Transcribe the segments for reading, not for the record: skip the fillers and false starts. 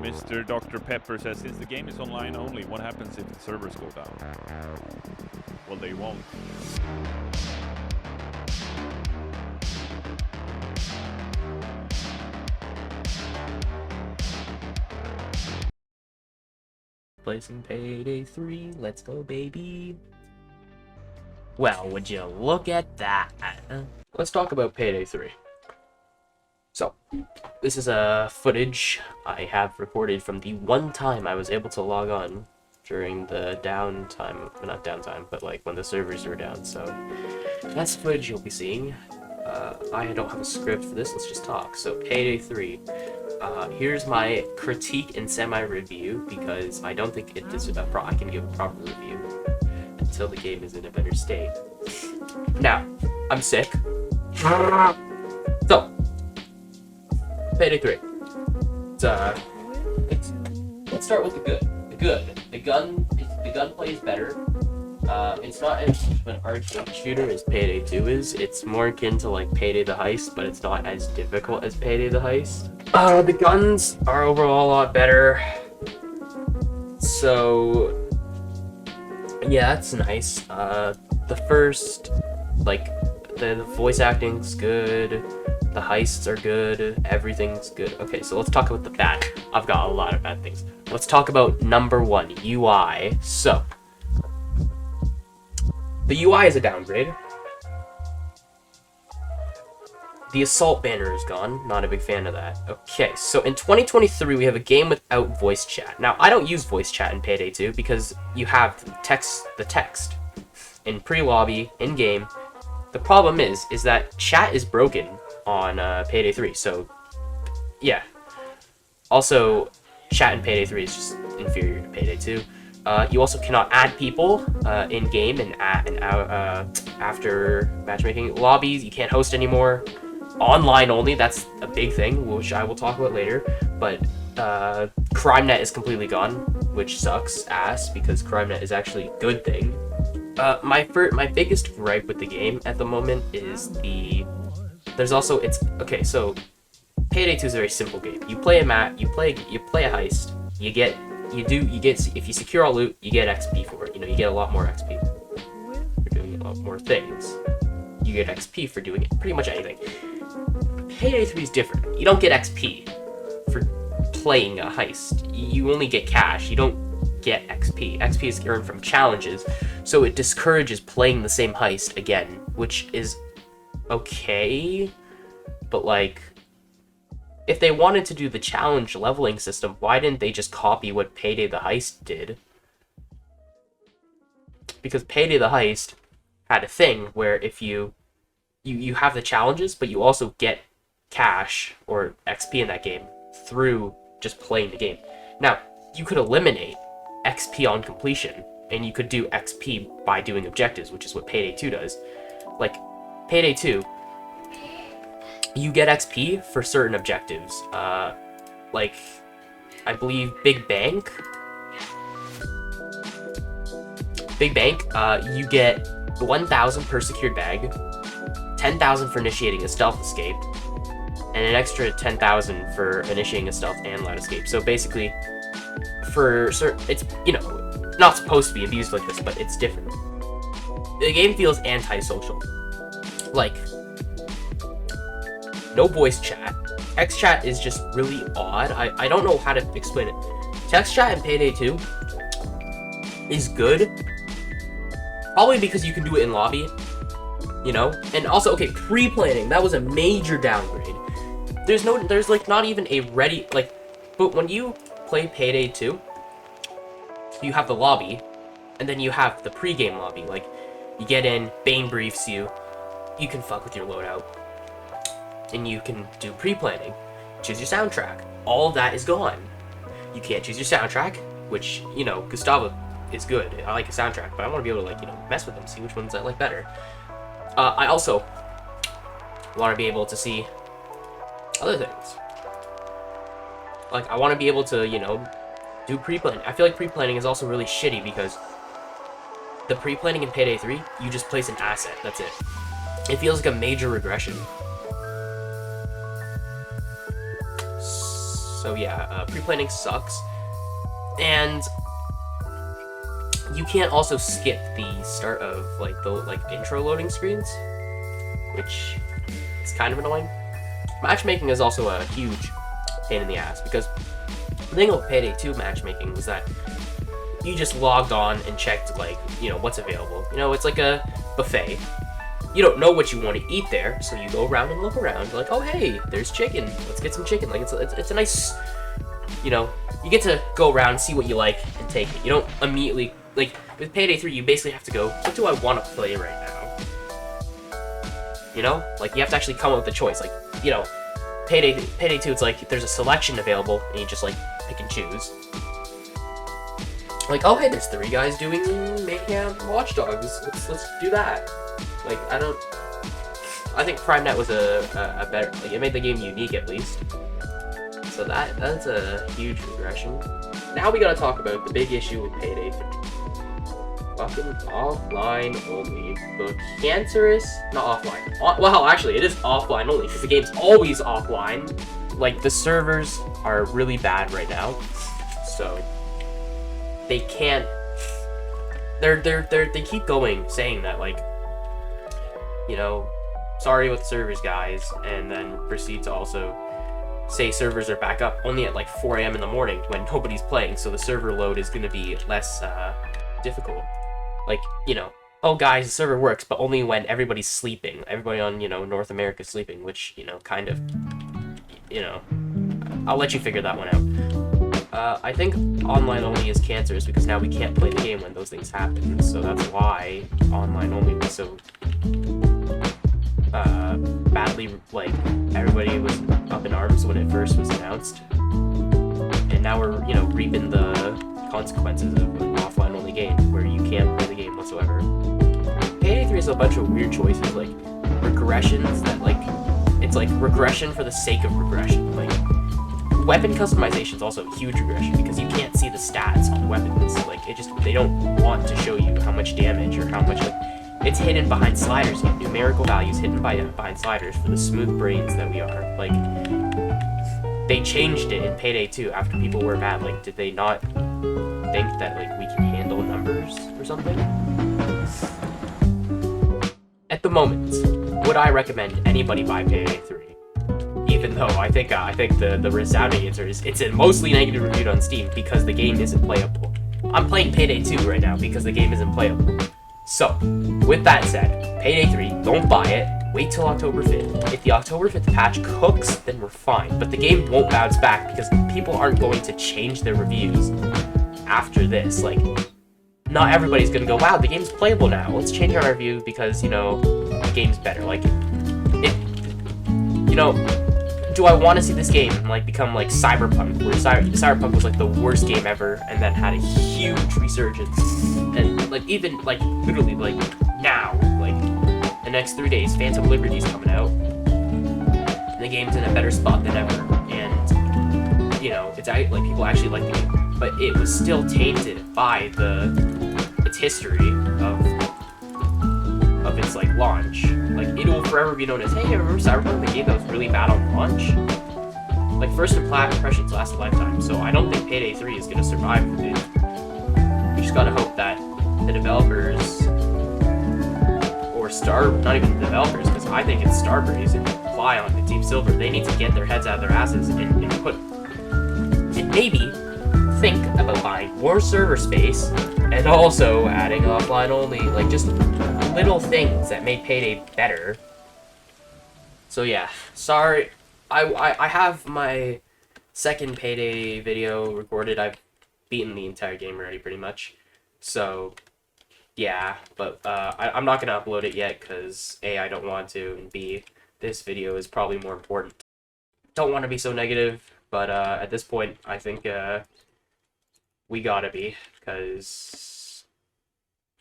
Mr. Dr. Pepper says, since the game is online only, what happens if the servers go down? Well, they won't. Placing Payday 3, let's go, baby. Well, would you look at that? Let's talk about Payday 3. So, this is a footage I have recorded from the one time I was able to log on during the downtime. Well, not downtime, but like when the servers were down. So, that's the footage you'll be seeing. I don't have a script for this, let's just talk. So, Payday 3. Here's my critique and semi-review, because I don't think it is I can give a proper review until the game is in a better state. Now, I'm sick. So, Payday 3. Let's start with the good. The gunplay is better. It's not as much of an arcade shooter as Payday 2 is. It's more akin to like Payday the Heist, but it's not as difficult as Payday the Heist. The guns are overall a lot better. So, yeah, that's nice. The first, like, the voice acting's good. The heists are good. Everything's good. Okay, so let's talk about the bad. I've got a lot of bad things. Let's talk about number one, UI. So, the UI is a downgrade. The assault banner is gone. Not a big fan of that. Okay, so in 2023, we have a game without voice chat. Now, I don't use voice chat in Payday 2 because you have the text in pre-lobby, in-game. The problem is that chat is broken on Payday 3, so yeah. Also, chat in Payday 3 is just inferior to Payday 2. You also cannot add people in-game and after matchmaking. Lobbies, you can't host anymore. Online only, that's a big thing, which I will talk about later. But CrimeNet is completely gone, which sucks ass, because CrimeNet is actually a good thing. My biggest gripe with the game at the moment is okay, so Payday 2 is a very simple game. You play a map, you play a heist, if you secure all loot, you get XP for it. You know, you get a lot more XP for doing a lot more things. You get XP for doing pretty much anything. Payday 3 is different. You don't get XP for playing a heist. You only get cash. You don't get XP. XP is earned from challenges, so it discourages playing the same heist again, which is okay, but like, if they wanted to do the challenge leveling system, why didn't they just copy what Payday the Heist did? Because Payday the Heist had a thing where if you have the challenges, but you also get cash or XP in that game through just playing the game. Now, you could eliminate XP on completion, and you could do XP by doing objectives, which is what Payday 2 does. Like, Payday 2, you get XP for certain objectives. Like, I believe Big Bank. You get 1,000 per secured bag, 10,000 for initiating a stealth escape, and an extra 10,000 for initiating a stealth and loud escape. So basically, for certain, it's, you know, not supposed to be abused like this, but it's different. The game feels antisocial. Like, no voice chat. Text chat is just really odd. I don't know how to explain it. Text chat in Payday 2 is good. Probably because you can do it in lobby, you know? And also, okay, pre-planning, that was a major downgrade. There's like not even a ready, like, but when you play Payday 2, you have the lobby, and then you have the pre-game lobby. Like, you get in, Bane briefs you, you can fuck with your loadout, and you can do pre-planning, choose your soundtrack. All of that is gone. You can't choose your soundtrack, which, you know, Gustavo is good. I like his soundtrack, but I want to be able to, like, you know, mess with them, see which ones I like better. I also want to be able to see other things. Like, I want to be able to, you know, do pre-planning. I feel like pre-planning is also really shitty because the pre-planning in Payday 3, you just place an asset, that's it. It feels like a major regression. So yeah, pre-planning sucks. And you can't also skip the start of the intro loading screens, which is kind of annoying. Matchmaking is also a huge pain in the ass, because the thing with Payday 2 matchmaking was that you just logged on and checked what's available. It's like a buffet. You don't know what you want to eat there, so you go around and look around. Like, oh hey, there's chicken. Let's get some chicken. Like it's a nice, you get to go around, see what you like, and take it. You don't immediately with Payday 3. You basically have to go, what do I want to play right now? You have to actually come up with a choice. Payday 2. It's like there's a selection available, and you just pick and choose. Like, oh hey, there's 3 guys making out Watch Dogs. Let's do that. I think PrimeNet was a better, it made the game unique at least. So that's a huge regression. Now we gotta talk about the big issue with Payday 3. Fucking offline only. The cancerous, not offline. Well, actually, it is offline only, because the game's always offline. The servers are really bad right now, so they can't. They keep going saying that sorry with servers, guys, and then proceed to also say servers are back up only at 4 a.m. in the morning when nobody's playing, so the server load is going to be less difficult. Oh guys, the server works, but only when everybody's sleeping. Everybody on, North America's sleeping, which, kind of, I'll let you figure that one out. I think online only is cancerous because now we can't play the game when those things happen, so that's why online only was so badly, everybody was up in arms when it first was announced, and now we're reaping the consequences of an offline only game where you can't play the game whatsoever. Payday 3 has a bunch of weird choices, regressions that it's regression for the sake of regression. Weapon customization is also a huge regression because you can't see the stats on weapons. They don't want to show you how much damage or how much it's hidden behind sliders. You have numerical values hidden behind sliders for the smooth brains that we are. They changed it in Payday 2 after people were mad. Did they not think that we can handle numbers or something? At the moment, would I recommend anybody buy Payday 3? Even though I think the resounding answer is it's a mostly negative reviewed on Steam because the game isn't playable. I'm playing Payday 2 right now because the game isn't playable. So, with that said, Payday 3, don't buy it. Wait till October 5th. If the October 5th patch cooks, then we're fine. But the game won't bounce back because people aren't going to change their reviews after this. Not everybody's gonna go, wow, the game's playable now. Let's change our review because, the game's better. Do I want to see this game become Cyberpunk, where Cyberpunk was the worst game ever and then had a huge resurgence? And even literally now, the next 3 days, Phantom Liberty's coming out, and the game's in a better spot than ever, and it's people actually like the game, but it was still tainted by its history of its launch. It will forever be known as, hey, remember Cyberpunk, the game that was really bad on launch? First impressions last a lifetime, so I don't think Payday 3 is going to survive it. We just gotta hope that the developers, or not even the developers, because I think it's Starbreeze and Fly on the Deep Silver, they need to get their heads out of their asses and maybe think about buying more server space and also adding offline only, just little things that made Payday better. So yeah, sorry, I have my second Payday video recorded. I've beaten the entire game already pretty much, so yeah, but I'm not gonna upload it yet because A, I don't want to, and B, this video is probably more important. Don't want to be so negative, but at this point I think we gotta be, because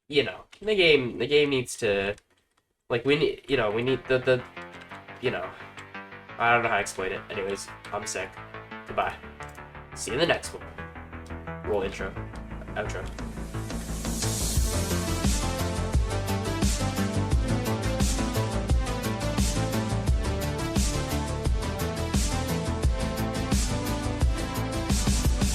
the game needs to, we need the I don't know how to explain it. Anyways, I'm sick. Goodbye. See you in the next one. Roll intro. Outro.